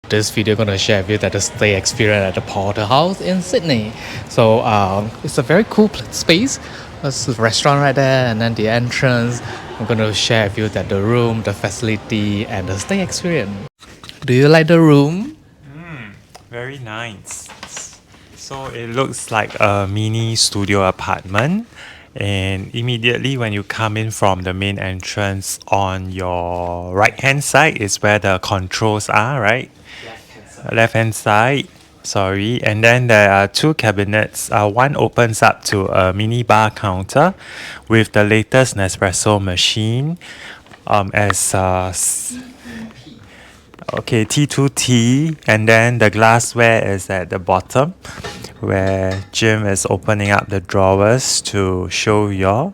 this video gonna share with you that the stay experience at the Porter House in Sydney. So it's a very cool space. There's a restaurant right there, and then the entrance. I'm gonna share with you that the room, the facility, and the stay experience. Do you like the room? Very nice. So it looks like a mini studio apartment, and immediately when you come in from the main entrance, on your right hand side is where the controls are, right? Left hand side, sorry. And then there are two cabinets. One opens up to a mini bar counter with the latest Nespresso machine, as okay, T2T, and then the glassware is at the bottom where Jim is opening up the drawers to show you.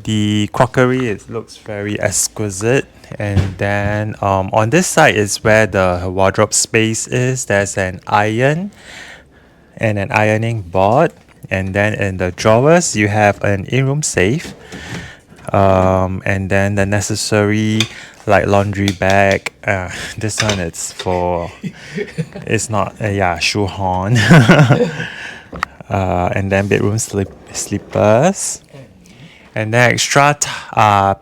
The crockery, it looks very exquisite. And then on this side is where the wardrobe space is. There's an iron and an ironing board. And then in the drawers, you have an in-room safe. And then the necessary like laundry bag. This one it's for, it's not, shoehorn. And then bedroom slippers. And then extra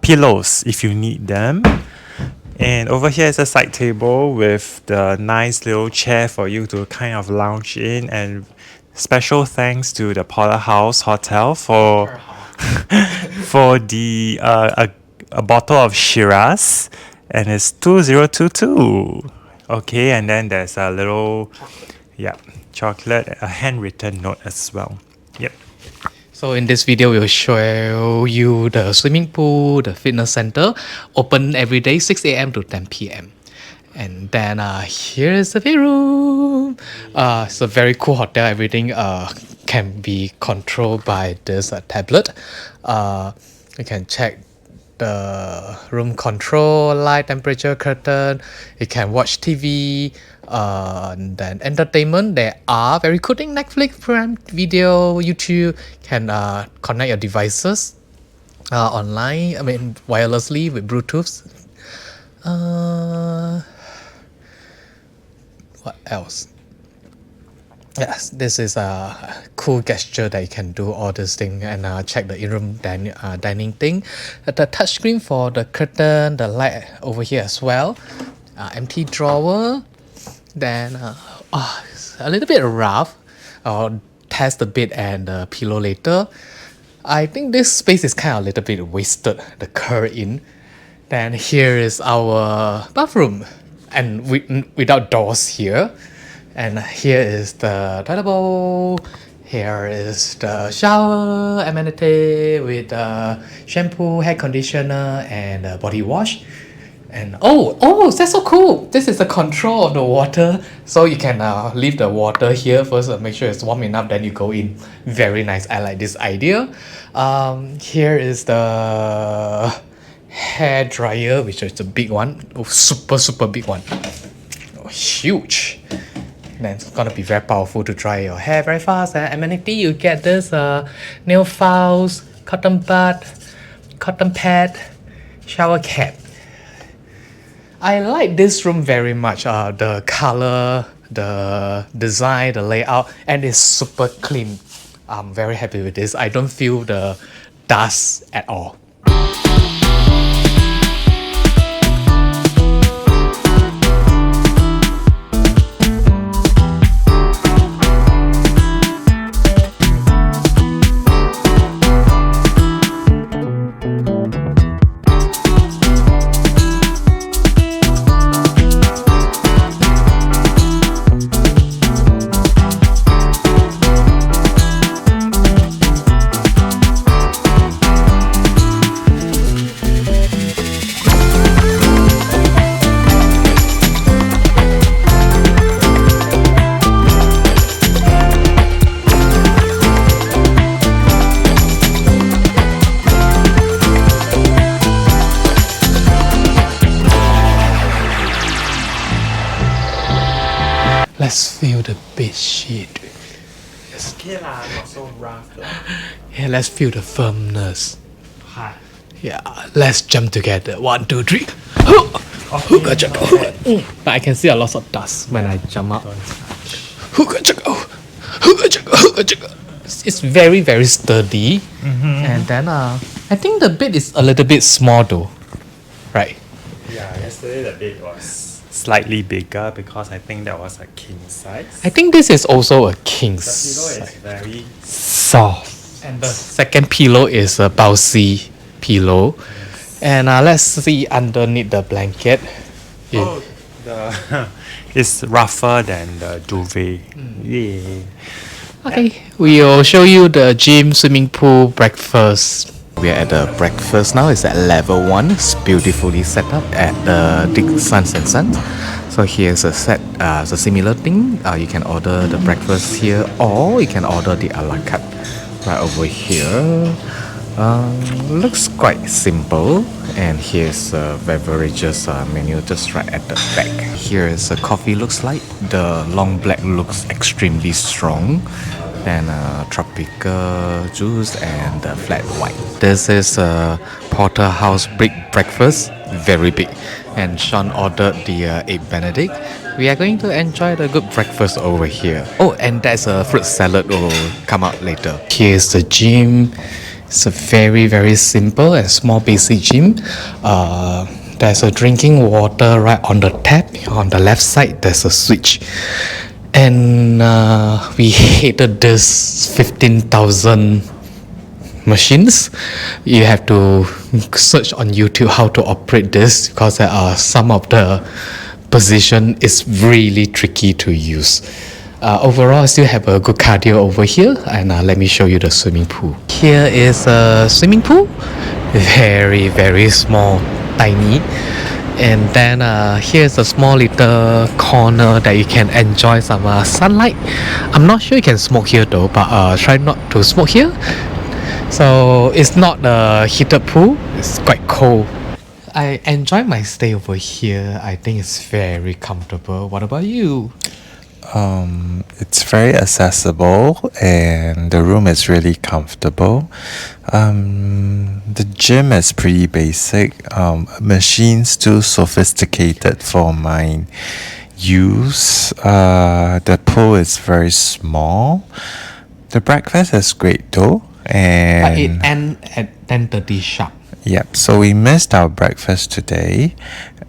pillows if you need them. And over here is a side table with the nice little chair for you to kind of lounge in. And special thanks to the Porter House Hotel for for the a bottle of Shiraz, and it's 2022. Okay, and then there's a little chocolate, a handwritten note as well. Yep. So in this video, we'll show you the swimming pool, the fitness center, open every day 6 a.m. to 10 p.m. And then here is the bedroom. It's a very cool hotel. Everything can be controlled by this tablet. You can check the room control, light, temperature, curtain. You can watch TV. And then entertainment, there are very cool things, Netflix, Prime Video, YouTube. Can connect your devices online, wirelessly with Bluetooth. What else? Yes, this is a cool gesture that you can do all this thing and check the in-room dining thing. The touchscreen for the curtain, the light over here as well. Empty drawer. Then it's a little bit rough. I'll test the bed and the pillow later. I think this space is kind of a little bit wasted, the curtain. Then here is our bathroom, and without doors here. And here is the toilet bowl. Here is the shower amenity with shampoo, hair conditioner, and body wash. And oh, that's so cool. This is the control of the water. So you can leave the water here first, make sure it's warm enough, then you go in. Very nice. I like this idea. Here is the hair dryer, which is the big one. Oh, super big one. Oh, huge. Then it's gonna be very powerful to dry your hair very fast. Amenity, you get this nail files, cotton bud, cotton pad, shower cap. I like this room very much. The color, the design, the layout, and it's super clean. I'm very happy with this. I don't feel the dust at all. Let's feel the bed sheet. Okay lah, not so rough though. Yeah, let's feel the firmness. Hot. Yeah, let's jump together. 1, 2, 3. But I can see a lot of dust when I jump up. It's very, very sturdy. And then I think the bed is a little bit small though. Right. Yeah, yesterday the bed was slightly bigger because I think that was a king size. I think this is also a king The pillow is size. very Soft. And the second pillow is a bouncy pillow. And let's see underneath the blanket. oh, the it's rougher than the duvet. Yeah. Okay, we'll show you the gym, swimming pool, breakfast. We are at the breakfast now. It's at level 1. It's beautifully set up at the Dick Sons and Sons. So here's a set, it's a similar thing. You can order the breakfast here, or you can order the a la carte right over here. Looks quite simple. And here's a beverages menu just right at the back. Here is a coffee looks like. The long black looks extremely strong. Then tropical juice and the flat white. This is a porterhouse brick breakfast, very big. And Sean ordered the egg benedict. We are going to enjoy the good breakfast over here. Oh, and there's a fruit salad will come out later. Here's the gym. It's a very, very simple and small basic gym. There's a drinking water right on the tap. On the left side, there's a switch. And we hated this 15,000 machines. You have to search on YouTube how to operate this because there are some of the position is really tricky to use. Overall, I still have a good cardio over here, and let me show you the swimming pool. Here is a swimming pool, very, very small, tiny. And then here's a small little corner that you can enjoy some sunlight. I'm not sure you can smoke here though, but try not to smoke here. So it's not a heated pool, it's quite cold. I enjoy my stay over here. I think it's very comfortable. What about you? It's very accessible and the room is really comfortable. The gym is pretty basic. Machines too sophisticated for my use. The pool is very small. The breakfast is great though. But it And ends at 10:30 sharp. yep, so we missed our breakfast today,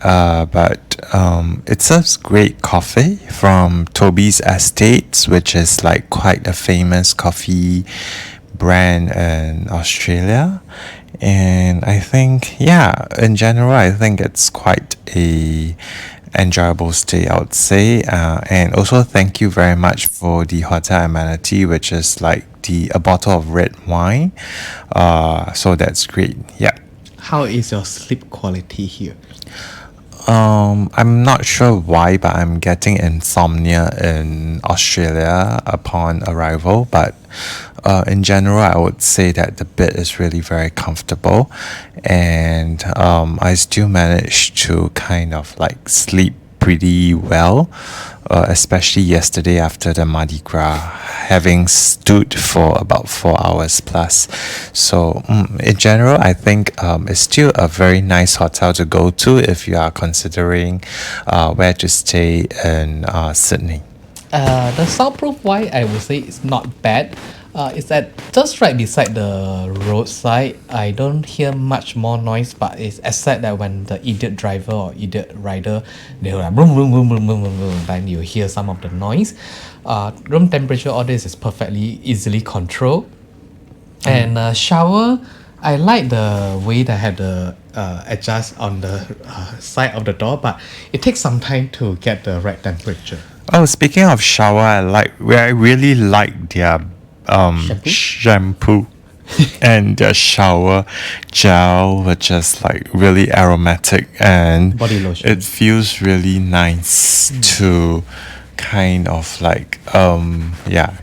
but it serves great coffee from Toby's Estates, which is like quite a famous coffee brand in Australia. And I think, yeah, in general, I think it's quite a enjoyable stay, I would say. And also thank you very much for the hotel amenity, which is like a bottle of red wine. So that's great. Yeah. How is your sleep quality here? I'm not sure why, but I'm getting insomnia in Australia upon arrival. But in general, I would say that the bed is really very comfortable, and I still managed to kind of like sleep pretty well, especially yesterday after the Mardi Gras, having stood for about 4 hours plus. So in general, I think it's still a very nice hotel to go to if you are considering where to stay in Sydney. The soundproof wise, I would say it's not bad. It's at just right beside the roadside. I don't hear much more noise, but it's except that when the idiot driver or idiot rider, they will like boom, boom, boom, boom, boom, boom, boom, then you hear some of the noise. Room temperature, all this is perfectly easily controlled. And shower, I like the way they have the adjust on the side of the door, but it takes some time to get the right temperature. Oh, speaking of shower, I really like their shampoo and their shower gel, which is like really aromatic and Body lotion. it feels really nice to kind of like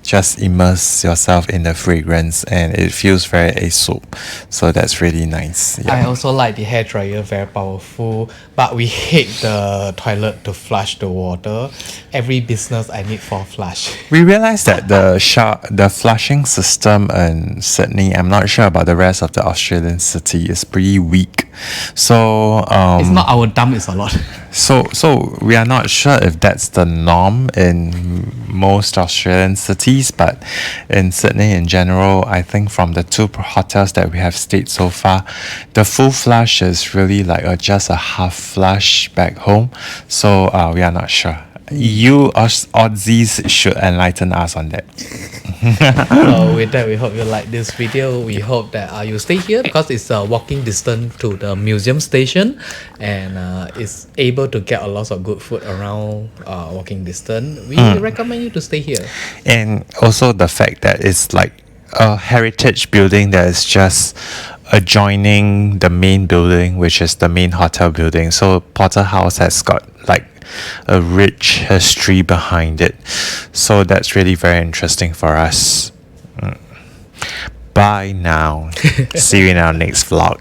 just immerse yourself in the fragrance, and it feels very Aesop, so that's really nice. I also like the hair dryer, very powerful, but we hate the toilet to flush the water. Every business I need for flush. We realized that the flushing system in Sydney, I'm not sure about the rest of the Australian city, is pretty weak. So It's not our dump, it's a lot. So we are not sure if that's the norm in most Australian cities, but in Sydney in general, I think from the two hotels that we have stayed so far, the full flush is really like just a half flush back home. So we are not sure. You Aussies should enlighten us on that. So with that, we hope you like this video. We hope that you stay here because it's a walking distance to the museum station, and it's able to get a lot of good food around walking distance. We recommend you to stay here. And also the fact that it's like a heritage building that is just adjoining the main building, which is the main hotel building. So Potter House has got like a rich history behind it. So that's really very interesting for us. Bye now. See you in our next vlog.